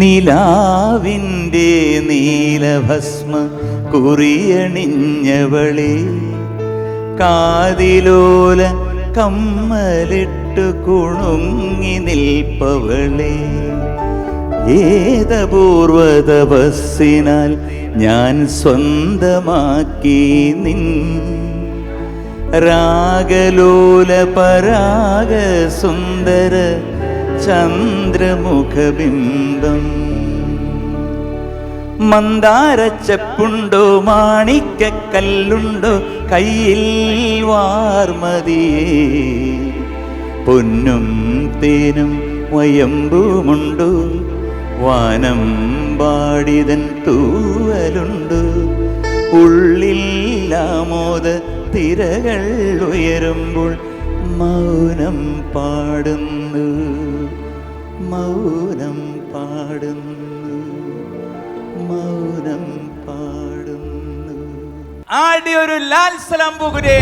നിലാവിൻ്റെ നീലഭസ്മ കുറിയണിഞ്ഞവളെ, കാതിലോല കമ്മലിട്ടു കുണുങ്ങി നിൽപ്പവളെ, ഏതപൂർവ തപസ്സിനാൽ ഞാൻ സ്വന്തമാക്കി നിൻ രാഗലോല പരാഗ സുന്ദര ചന്ദ്രമുഖബിംബം. മന്ദാരച്ചെപ്പുണ്ടോ മാണിക്കല്ലുണ്ടോ കയ്യിൽ വാർമതിയേ, പൊന്നും തേനും വയമ്പുമുണ്ടോ വാനം പാടിതൻ തൂവലുണ്ട്, ഉള്ളിൽ ആമോദ തിരകൾ ഉയരുമ്പോൾ മൗനം പാടുന്നു, മൗനം പാടുന്നു, മൗനം പാടുന്നു. ആടി ഒരു ലാൽ സലാം പുകുരേ.